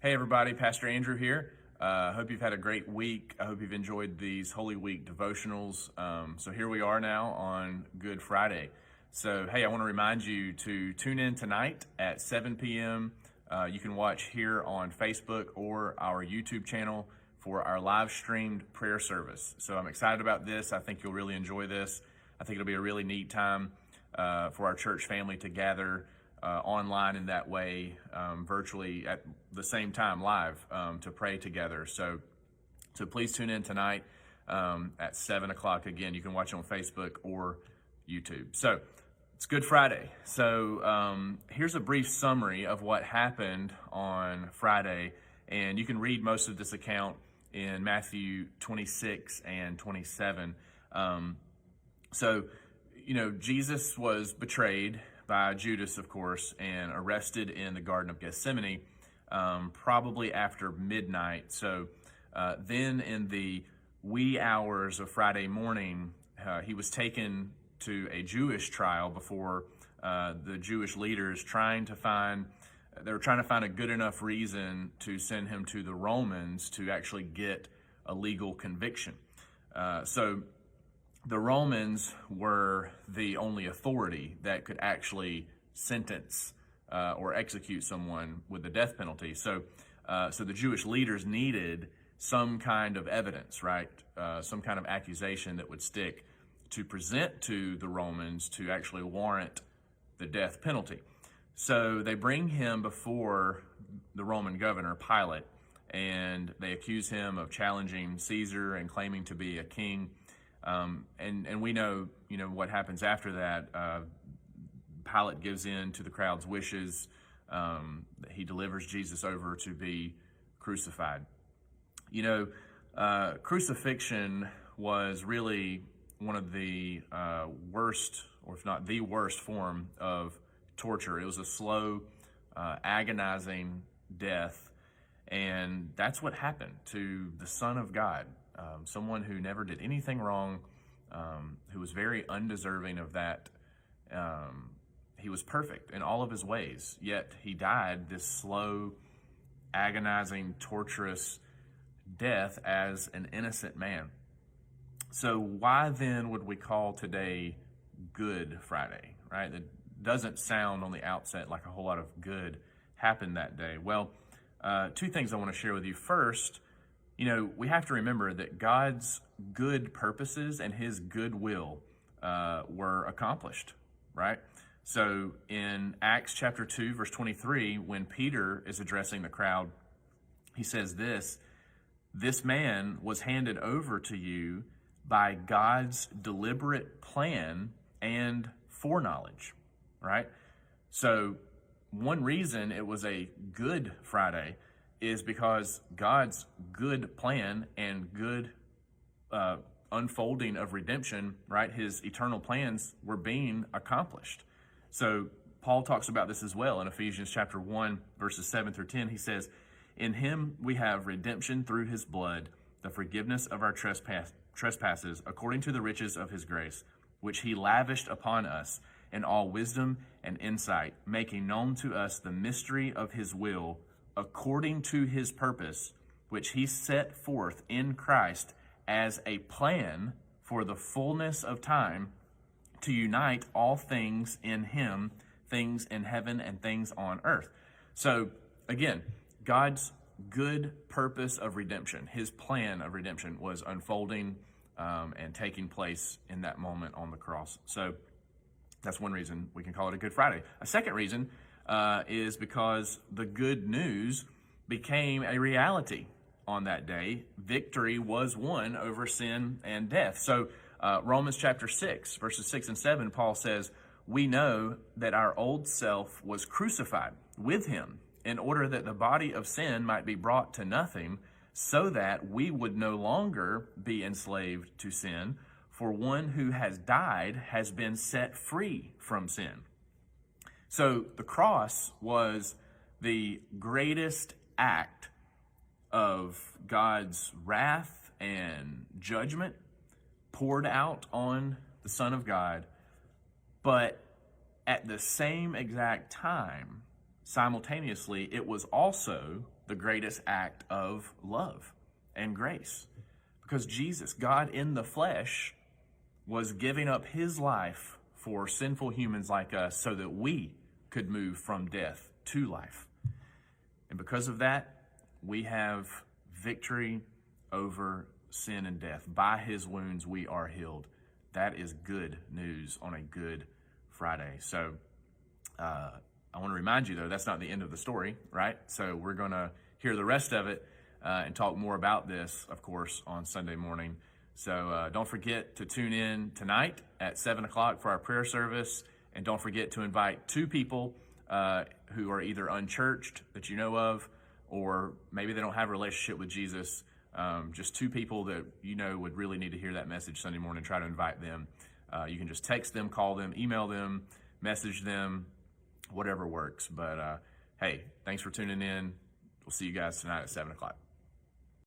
Hey everybody, Pastor Andrew here. I hope you've had a great week. I hope you've enjoyed these Holy Week devotionals. So here we are now on Good Friday. So hey, I want to remind you to tune in tonight at 7 p.m. You can watch here on Facebook or our YouTube channel for our live streamed prayer service. So I'm excited about this. I think you'll really enjoy this. I think it'll be a really neat time for our church family to gather online in that way, virtually at the same time, live, to pray together. So please tune in tonight at 7 o'clock. Again, you can watch it on Facebook or YouTube. So it's Good Friday. So here's a brief summary of what happened on Friday. And you can read most of this account in Matthew 26 and 27. Jesus was betrayed by Judas, of course, and arrested in the Garden of Gethsemane, probably after midnight. So then in the wee hours of Friday morning, he was taken to a Jewish trial before the Jewish leaders, trying to find a good enough reason to send him to the Romans to actually get a legal conviction. So the Romans were the only authority that could actually sentence or execute someone with the death penalty. So the Jewish leaders needed some kind of evidence, right? Some kind of accusation that would stick to present to the Romans to actually warrant the death penalty. So they bring him before the Roman governor, Pilate, and they accuse him of challenging Caesar and claiming to be a king. And we know what happens after that. Pilate gives in to the crowd's wishes. He delivers Jesus over to be crucified. Crucifixion was really one of the worst, or if not the worst, form of torture. It was a slow, agonizing death, and that's what happened to the Son of God. Someone who never did anything wrong, who was very undeserving of that. He was perfect in all of his ways, yet he died this slow, agonizing, torturous death as an innocent man. So why then would we call today Good Friday, right? It doesn't sound on the outset like a whole lot of good happened that day. Well, two things I want to share with you. First, we have to remember that God's good purposes and his good will were accomplished, right? So in Acts chapter 2, verse 23, when Peter is addressing the crowd, he says this man was handed over to you by God's deliberate plan and foreknowledge, right? So one reason it was a Good Friday is because God's good plan and good unfolding of redemption, right? His eternal plans were being accomplished. So Paul talks about this as well in Ephesians chapter 1, verses 7 through 10. He says, "In him we have redemption through his blood, the forgiveness of our trespasses, according to the riches of his grace, which he lavished upon us in all wisdom and insight, making known to us the mystery of his will, according to his purpose, which he set forth in Christ as a plan for the fullness of time, to unite all things in him, things in heaven and things on earth." So again, God's good purpose of redemption, his plan of redemption, was unfolding and taking place in that moment on the cross. So that's one reason we can call it a Good Friday. A second reason is because the good news became a reality on that day. Victory was won over sin and death. So Romans chapter 6, verses 6 and 7, Paul says, "We know that our old self was crucified with him in order that the body of sin might be brought to nothing, so that we would no longer be enslaved to sin, for one who has died has been set free from sin." So the cross was the greatest act of God's wrath and judgment poured out on the Son of God, but at the same exact time, simultaneously, it was also the greatest act of love and grace. Because Jesus, God in the flesh, was giving up his life for sinful humans like us so that we could move from death to life. And because of that, we have victory over sin and death. By his wounds, we are healed. That is good news on a Good Friday. So I want to remind you, though, that's not the end of the story, right? So we're going to hear the rest of it and talk more about this, of course, on Sunday morning. So don't forget to tune in tonight at 7 o'clock for our prayer service. And don't forget to invite 2 people who are either unchurched that you know of, or maybe they don't have a relationship with Jesus. Just 2 people that you know would really need to hear that message Sunday morning. Try to invite them. You can just text them, call them, email them, message them, whatever works. But hey, thanks for tuning in. We'll see you guys tonight at 7 o'clock.